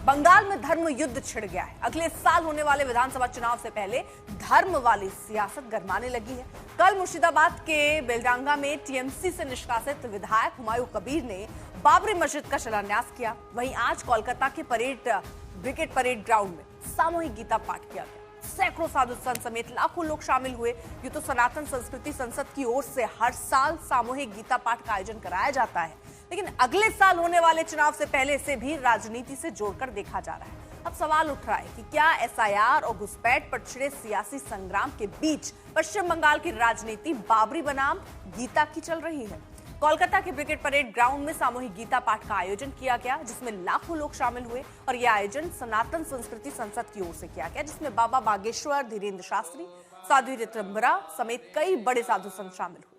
बंगाल में धर्म युद्ध छिड़ गया है। अगले साल होने वाले विधानसभा चुनाव से पहले धर्म वाली सियासत गरमाने लगी है। कल मुर्शिदाबाद के बेलडांगा में टीएमसी से निष्कासित विधायक हुमायूं कबीर ने बाबरी मस्जिद का शिलान्यास किया। वहीं आज कोलकाता के ब्रिगेड परेड ग्राउंड में सामूहिक गीता पाठ किया गया। सैकड़ों साधु संत समेत लाखों लोग शामिल हुए। ये तो सनातन संस्कृति संसद की ओर से हर साल सामूहिक गीता पाठ का आयोजन कराया जाता है, लेकिन अगले साल होने वाले चुनाव से पहले इसे भी राजनीति से जोड़कर देखा जा रहा है। अब सवाल उठ रहा है कि क्या एसआईआर और घुसपैठ पर छिड़े सियासी संग्राम के बीच पश्चिम बंगाल की राजनीति बाबरी बनाम गीता की चल रही है। कोलकाता के ब्रिगेड परेड ग्राउंड में सामूहिक गीता पाठ का आयोजन किया गया, जिसमें लाखों लोग शामिल हुए और यह आयोजन सनातन संस्कृति संसद की ओर से किया गया, जिसमें बाबा बागेश्वर, धीरेन्द्र शास्त्री, साध्वी ऋतंभरा समेत कई बड़े साधु संत शामिल हुए।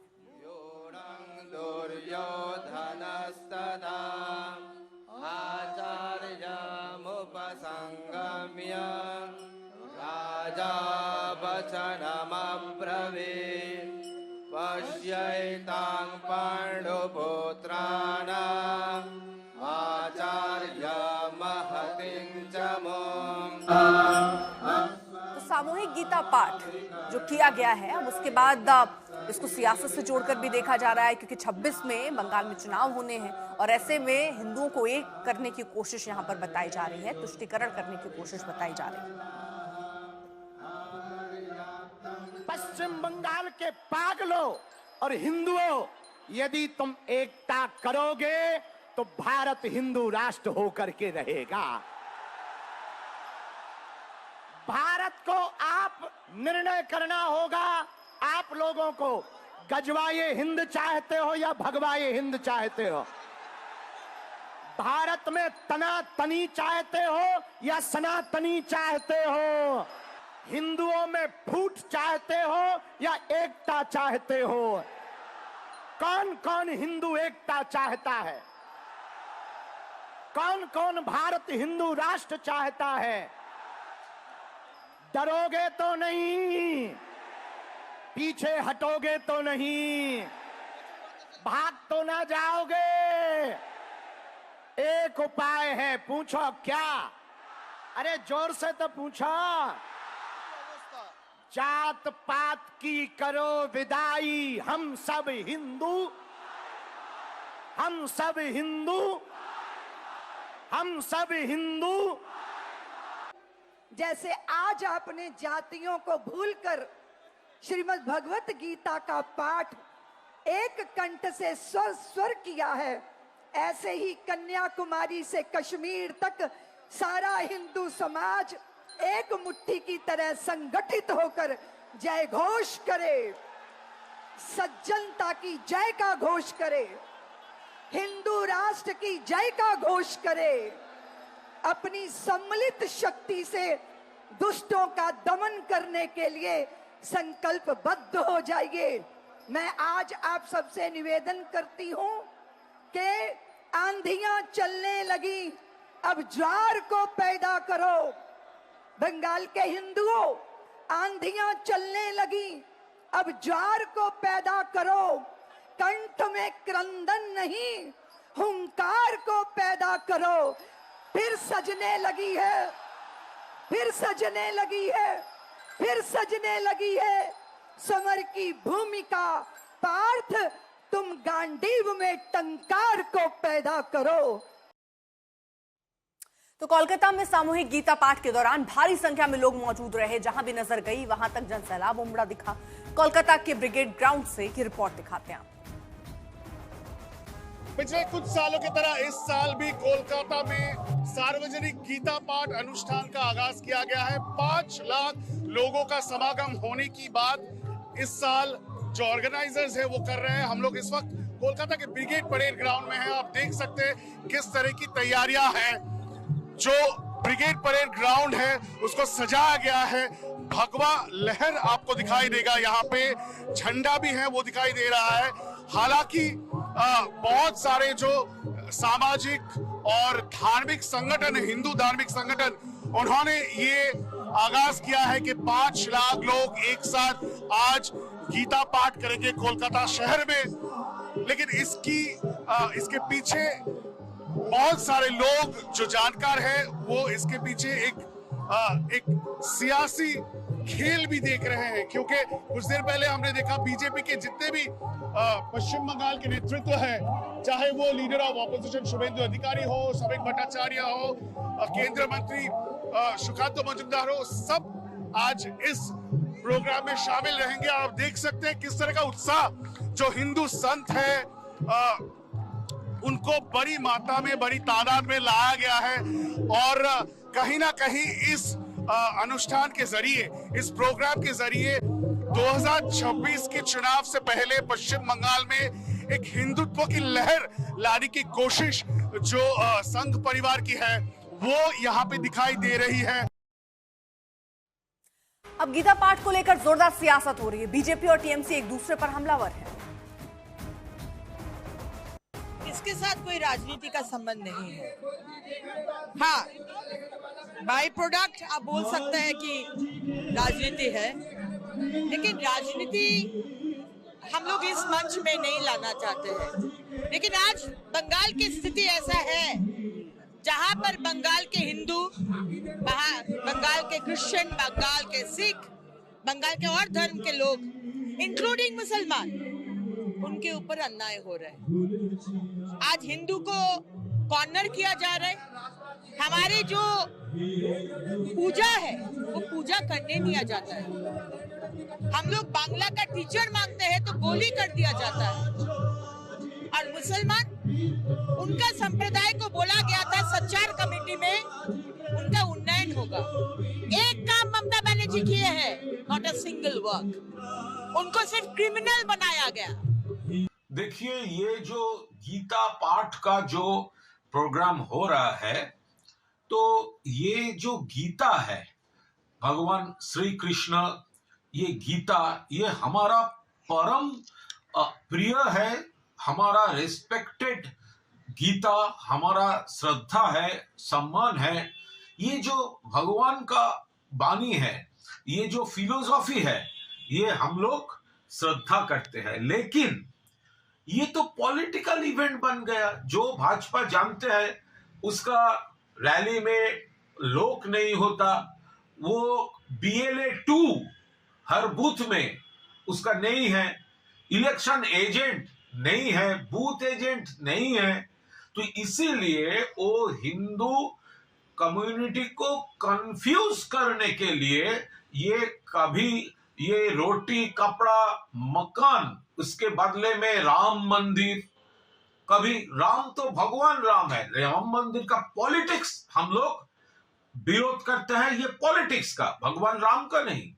तो सामूहिक गीता पाठ जो किया गया है, अब उसके बाद इसको सियासत से जोड़कर भी देखा जा रहा है, क्योंकि 26 में बंगाल में चुनाव होने हैं और ऐसे में हिंदुओं को एक करने की कोशिश यहां पर बताई जा रही है, तुष्टीकरण करने की कोशिश बताई जा रही है। पश्चिम बंगाल के पागलों और हिंदुओं, यदि तुम एकता करोगे तो भारत हिंदू राष्ट्र होकर के रहेगा। भारत को आप निर्णय करना होगा, आप लोगों को गजवाए हिंद चाहते हो या भगवाए हिंद चाहते हो, भारत में तनातनी चाहते हो या सनातनी चाहते हो, हिंदुओं में फूट चाहते हो या एकता चाहते हो। कौन कौन हिंदू एकता चाहता है? कौन कौन भारत हिंदू राष्ट्र चाहता है? डरोगे तो नहीं, पीछे हटोगे तो नहीं, भाग तो ना जाओगे। एक उपाय है, पूछो क्या? अरे जोर से तो पूछो। जात पात की करो विदाई, हम सब हिंदू, हम सब हिंदू, हम सब हिंदू। जैसे आज आपने जातियों को भूलकर श्रीमद् भगवत गीता का पाठ एक कंठ से स्वर किया है, ऐसे ही कन्याकुमारी से कश्मीर तक सारा हिंदू समाज एक मुट्ठी की तरह संगठित होकर जय घोष करे, सज्जनता की जय का घोष करे, हिंदू राष्ट्र की जय का घोष करे, अपनी सम्मिलित शक्ति से दुष्टों का दमन करने के लिए संकल्पबद्ध हो जाइए। मैं आज आप सबसे निवेदन करती हूं कि आंधियां चलने लगी, अब ज्वार को पैदा करो। बंगाल के हिंदुओं, आंधियां चलने लगी, अब ज्वार को पैदा करो। कंठ में क्रंदन नहीं, हुंकार को पैदा करो। फिर सजने लगी है, फिर सजने लगी है, फिर सजने लगी है समर की भूमिका। पार्थ, तुम गांडीव में टंकार को पैदा करो। तो कोलकाता में सामूहिक गीता पाठ के दौरान भारी संख्या में लोग मौजूद रहे। जहां भी नजर गई वहां तक जनसैलाब उमड़ा दिखा। कोलकाता के ब्रिगेड ग्राउंड से की रिपोर्ट दिखाते हैं। पिछले कुछ सालों की तरह इस साल भी कोलकाता में सार्वजनिक गीता पाठ अनुष्ठान का आगाज किया गया है। 5 लाख लोगों का समागम होने की बात इस साल जो ऑर्गेनाइजर्स है वो कर रहे हैं। हम लोग इस वक्त कोलकाता के ब्रिगेड परेड ग्राउंड में हैं। आप देख सकते हैं किस तरह की तैयारियां हैं। जो ब्रिगेड परेड ग्राउंड है उसको सजाया गया है। भगवा लहर आपको दिखाई देगा, यहाँ पे झंडा भी है वो दिखाई दे रहा है। हालांकि बहुत सारे जो सामाजिक और धार्मिक संगठन है, हिंदू धार्मिक संगठन, उन्होंने ये आगाज किया है कि 5 लाख लोग एक साथ आज गीता पाठ करेंगे कोलकाता शहर में। लेकिन इसके पीछे बहुत सारे लोग जो जानकार हैं वो इसके पीछे एक सियासी खेल भी देख रहे हैं, क्योंकि कुछ देर पहले हमने देखा बीजेपी के जितने भी पश्चिम बंगाल के नेतृत्व है, चाहे वो लीडर ऑफ ऑपोजिशन शुभेंदु अधिकारी हो, सौमिक भट्टाचार्य हो, केंद्रीय मंत्री सुकांतो मजुमदार हो, सब आज इस प्रोग्राम में शामिल रहेंगे। आप देख सकते हैं किस तरह का उत्साह जो हिंदू संत है उनको बड़ी मात्रा में, बड़ी तादाद में लाया गया है। और कहीं ना कहीं इस अनुष्ठान के जरिए, इस प्रोग्राम के जरिए 2026 के चुनाव से पहले पश्चिम बंगाल में एक हिंदुत्व की लहर लाने की कोशिश जो संघ परिवार की है वो यहाँ पे दिखाई दे रही है। अब गीता पाठ को लेकर जोरदार सियासत हो रही है। बीजेपी और टीएमसी एक दूसरे पर हमलावर है। इसके साथ कोई राजनीति का संबंध नहीं है। हाँ, बाई प्रोडक्ट आप बोल सकते हैं कि राजनीति है, लेकिन राजनीति हम लोग इस मंच में नहीं लाना चाहते हैं। लेकिन आज बंगाल की स्थिति ऐसा है जहां पर बंगाल के हिंदू, बंगाल के क्रिश्चियन, बंगाल के सिख, बंगाल के और धर्म के लोग, इंक्लूडिंग मुसलमान, उनके ऊपर अन्याय हो रहा है। आज हिंदू को कॉर्नर किया जा रहा है। हमारे जो पूजा है वो पूजा करने दिया जाता है। हम लोग बांग्ला का टीचर मांगते हैं तो गोली कर दिया जाता है। और मुसलमान, उनका संप्रदाय को बोला गया था सच्चार कमेटी में उनका उन्नयन होगा। एक काम ममता बनर्जी किए हैं, नॉट अ सिंगल वर्क। उनको सिर्फ क्रिमिनल बनाया गया। देखिए, ये जो गीता पाठ का जो प्रोग्राम हो रहा है, तो ये जो गीता है, भगवान श्री कृष्ण, ये गीता, ये हमारा परम प्रिय है, हमारा रिस्पेक्टेड गीता, हमारा श्रद्धा है, सम्मान है। ये जो भगवान का वाणी है, ये जो फिलोसॉफी है, ये हम लोग श्रद्धा करते हैं। लेकिन ये तो पॉलिटिकल इवेंट बन गया। जो भाजपा जानते हैं उसका रैली में लोक नहीं होता, वो BLA 2 हर बूथ में उसका नहीं है, इलेक्शन एजेंट नहीं है, बूथ एजेंट नहीं है। तो इसीलिए वो हिंदू कम्युनिटी को कंफ्यूज करने के लिए ये कभी ये रोटी कपड़ा मकान, उसके बदले में राम मंदिर, कभी राम तो भगवान राम है, राम मंदिर का पॉलिटिक्स हम लोग विरोध करते हैं। ये पॉलिटिक्स का, भगवान राम का नहीं।